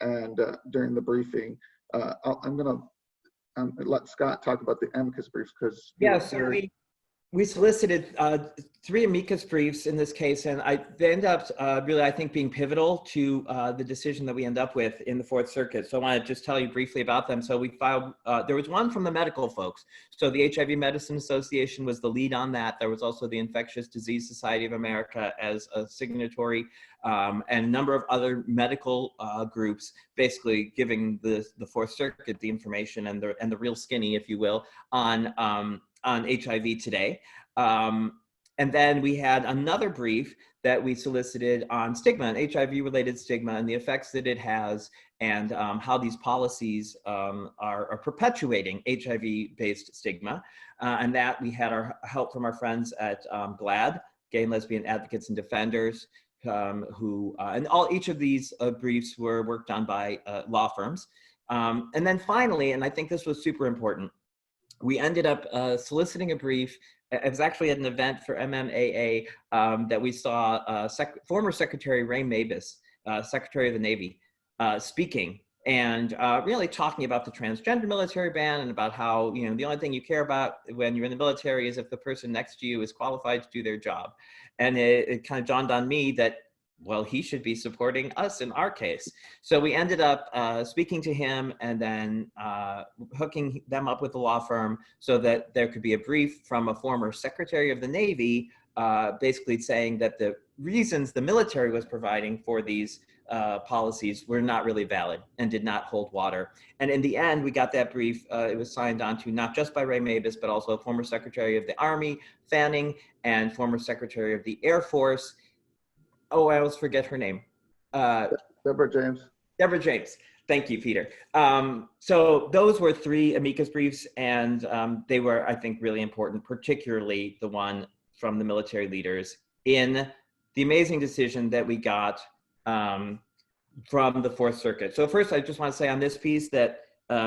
and during the briefing. I'm going to let Scott talk about the amicus briefs because so we solicited 3 amicus briefs in this case, and they end up really, I think, being pivotal to the decision that we end up with in the Fourth Circuit. So I want to just tell you briefly about them. So we filed, there was one from the medical folks. So the HIV Medicine Association was the lead on that. There was also the Infectious Disease Society of America as a signatory, and a number of other medical groups, basically giving the Fourth Circuit the information and the real skinny, if you will, on HIV today. And then we had another brief that we solicited on stigma and HIV-related stigma and the effects that it has, and how these policies are perpetuating HIV-based stigma. And that we had our help from our friends at GLAAD, Gay and Lesbian Advocates and Defenders, and each of these briefs were worked on by law firms. And then finally, and I think this was super important, we ended up soliciting a brief. It was actually at an event for MMAA that we saw former Secretary Ray Mabus, Secretary of the Navy, speaking and really talking about the transgender military ban and about how, the only thing you care about when you're in the military is if the person next to you is qualified to do their job. And it kind of dawned on me that, well, he should be supporting us in our case. So we ended up speaking to him and then hooking them up with the law firm so that there could be a brief from a former Secretary of the Navy basically saying that the reasons the military was providing for these policies were not really valid and did not hold water. And in the end, we got that brief. It was signed onto not just by Ray Mabus, but also former Secretary of the Army, Fanning, and former Secretary of the Air Force. Oh, I always forget her name. Deborah James. Deborah James. Thank you, Peter. So those were 3 amicus briefs, and they were, I think, really important, particularly the one from the military leaders in the amazing decision that we got from the Fourth Circuit. So first, I just want to say on this piece that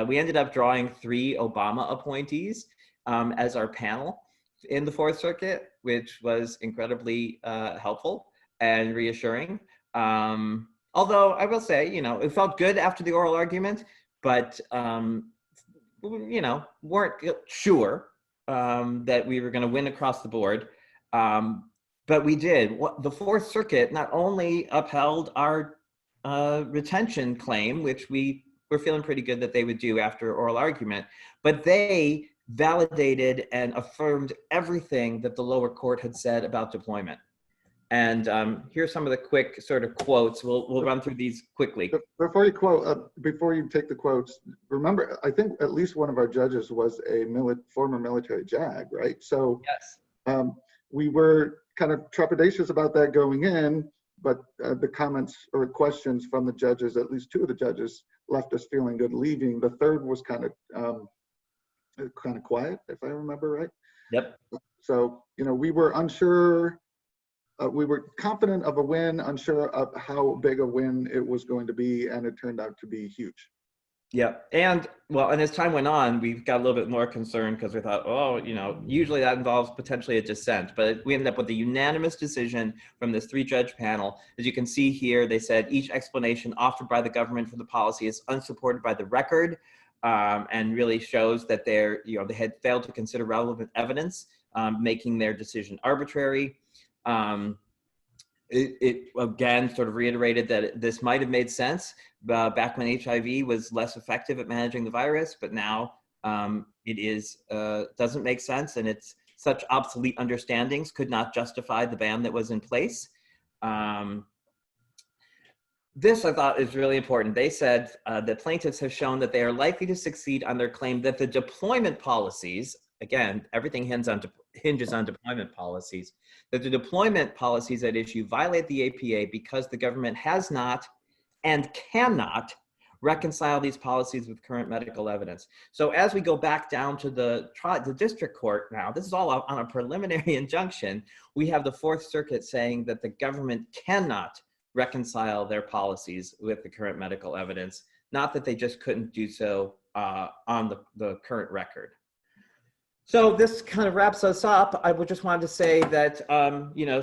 we ended up drawing 3 Obama appointees as our panel in the Fourth Circuit, which was incredibly helpful and reassuring. Although I will say, it felt good after the oral argument, but, weren't sure that we were going to win across the board. But we did. The Fourth Circuit not only upheld our retention claim, which we were feeling pretty good that they would do after oral argument, but they validated and affirmed everything that the lower court had said about deployment. And here's some of the quick sort of quotes. We'll run through these quickly. Before you quote, before you take the quotes, remember, I think at least one of our judges was a former military JAG, right? So Yes. We were kind of trepidatious about that going in, but the comments or questions from the judges, at least two of the judges, left us feeling good leaving. The third was kind of quiet, if I remember right. Yep. So, we were unsure. We were confident of a win, unsure of how big a win it was going to be, and it turned out to be huge. Yeah, and as time went on, we got a little bit more concerned because we thought, oh, usually that involves potentially a dissent, but we ended up with a unanimous decision from this 3-judge panel. As you can see here, they said each explanation offered by the government for the policy is unsupported by the record, and really shows that they had failed to consider relevant evidence, making their decision arbitrary. It again sort of reiterated that this might have made sense back when HIV was less effective at managing the virus, but now it doesn't make sense, and it's such obsolete understandings could not justify the ban that was in place. This I thought is really important. They said that plaintiffs have shown that they are likely to succeed on their claim that the deployment policies, again, everything hinges on deployment policies, that the deployment policies at issue violate the APA because the government has not and cannot reconcile these policies with current medical evidence. So as we go back down to the district court now, this is all on a preliminary injunction, we have the Fourth Circuit saying that the government cannot reconcile their policies with the current medical evidence, not that they just couldn't do so on the current record. So this kind of wraps us up. I would just wanted to say that,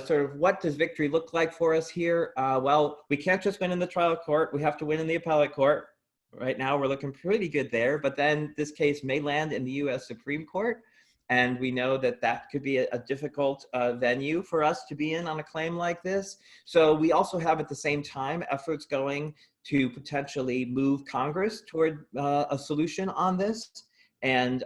sort of what does victory look like for us here? Well, we can't just win in the trial court. We have to win in the appellate court. Right now, we're looking pretty good there, but then this case may land in the US Supreme Court. And we know that that could be a difficult venue for us to be in on a claim like this. So we also have at the same time efforts going to potentially move Congress toward a solution on this. And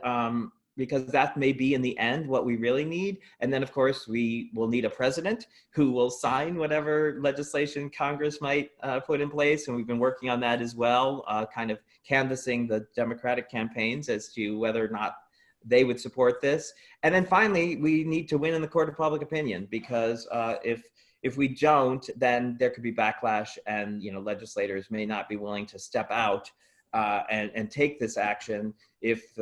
because that may be in the end what we really need. And then of course we will need a president who will sign whatever legislation Congress might put in place. And we've been working on that as well, kind of canvassing the Democratic campaigns as to whether or not they would support this. And then finally, we need to win in the court of public opinion, because if we don't, then there could be backlash, and legislators may not be willing to step out and take this action if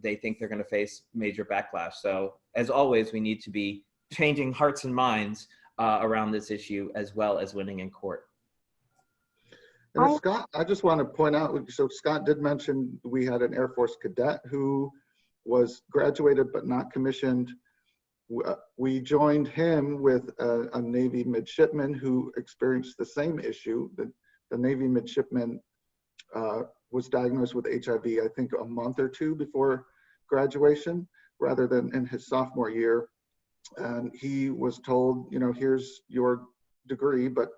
they think they're going to face major backlash. So as always, we need to be changing hearts and minds around this issue, as well as winning in court. And Scott, I just want to point out, so Scott did mention we had an Air Force cadet who was graduated but not commissioned. We joined him with a Navy midshipman who experienced the same issue. The Navy midshipman was diagnosed with HIV, I think a month or two before graduation, rather than in his sophomore year. And he was told, here's your degree, but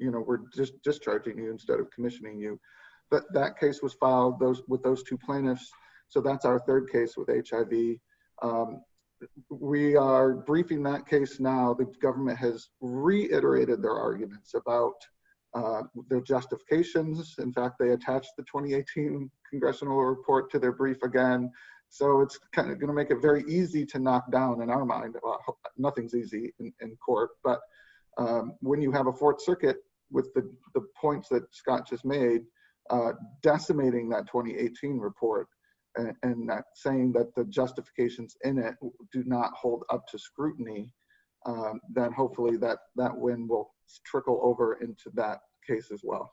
we're just discharging you instead of commissioning you. But that case was filed with those two plaintiffs. So that's our third case with HIV. We are briefing that case now. The government has reiterated their arguments about their justifications. In fact, they attached the 2018 congressional report to their brief again. So it's kind of going to make it very easy to knock down in our mind. Well, nothing's easy in court, but when you have a Fourth Circuit with the points that Scott just made, decimating that 2018 report, and that saying that the justifications in it do not hold up to scrutiny, then hopefully that win will trickle over into that case as well.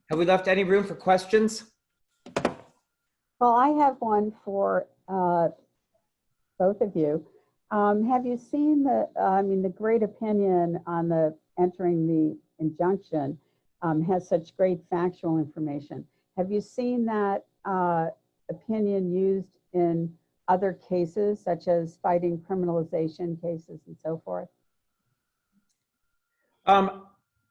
Have we left any room for questions? Well, I have one for both of you. Have you seen the great opinion on the entering the injunction has such great factual information. Have you seen that opinion used in other cases, such as fighting criminalization cases and so forth?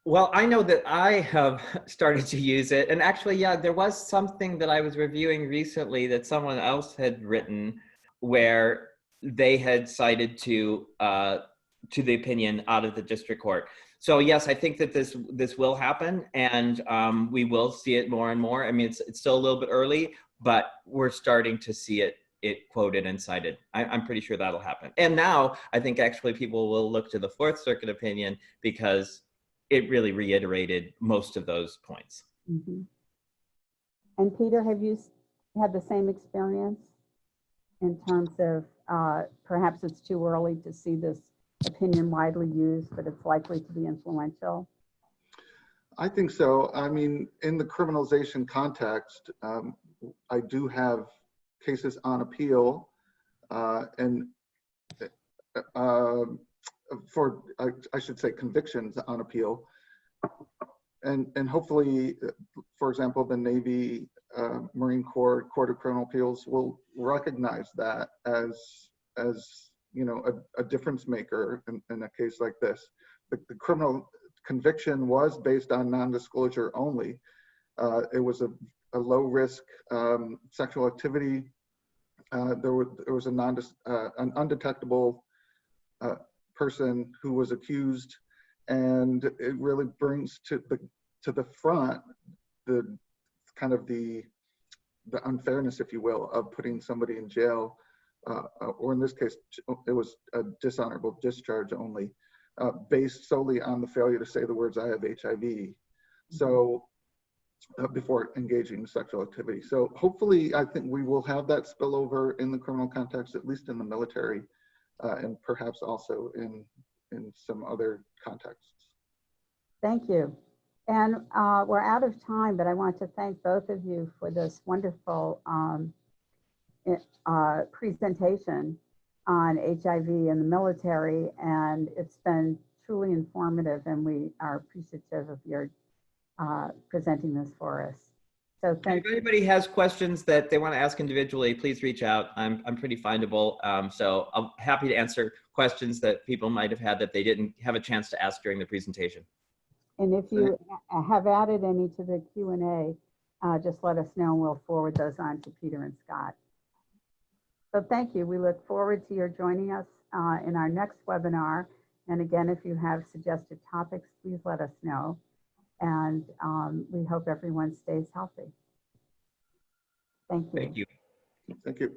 Well, I know that I have started to use it. And actually, yeah, there was something that I was reviewing recently that someone else had written where they had cited to the opinion out of the district court. So yes, I think that this will happen, and we will see it more and more. I mean, it's still a little bit early, but we're starting to see it quoted and cited. I'm pretty sure that'll happen. And now I think actually people will look to the Fourth Circuit opinion because it really reiterated most of those points. Mm-hmm. And Peter, have you had the same experience in terms of perhaps it's too early to see this opinion widely used, but it's likely to be influential? I think so. I mean, in the criminalization context, I do have cases on appeal and for, I should say, convictions on appeal. And hopefully, for example, the Navy, Marine Corps, Court of Criminal Appeals will recognize that as you know, a difference maker in a case like this. The criminal conviction was based on non-disclosure only. It was a low risk sexual activity. There was an undetectable person who was accused, and it really brings to the front the kind of the unfairness, if you will, of putting somebody in jail, or in this case, it was a dishonorable discharge only, based solely on the failure to say the words "I have HIV." So before engaging in sexual activity. So hopefully, I think we will have that spillover in the criminal context, at least in the military, and perhaps also in some other contexts. Thank you. And we're out of time, but I want to thank both of you for this wonderful presentation on HIV in the military. And it's been truly informative, and we are appreciative of your presenting this for us. So thank you. If anybody has questions that they want to ask individually, please reach out. I'm pretty findable. So I'm happy to answer questions that people might have had that they didn't have a chance to ask during the presentation. And if you have added any to the Q&A, just let us know and we'll forward those on to Peter and Scott. So thank you. We look forward to your joining us in our next webinar. And again, if you have suggested topics, please let us know. And we hope everyone stays healthy. Thank you. Thank you. Thank you.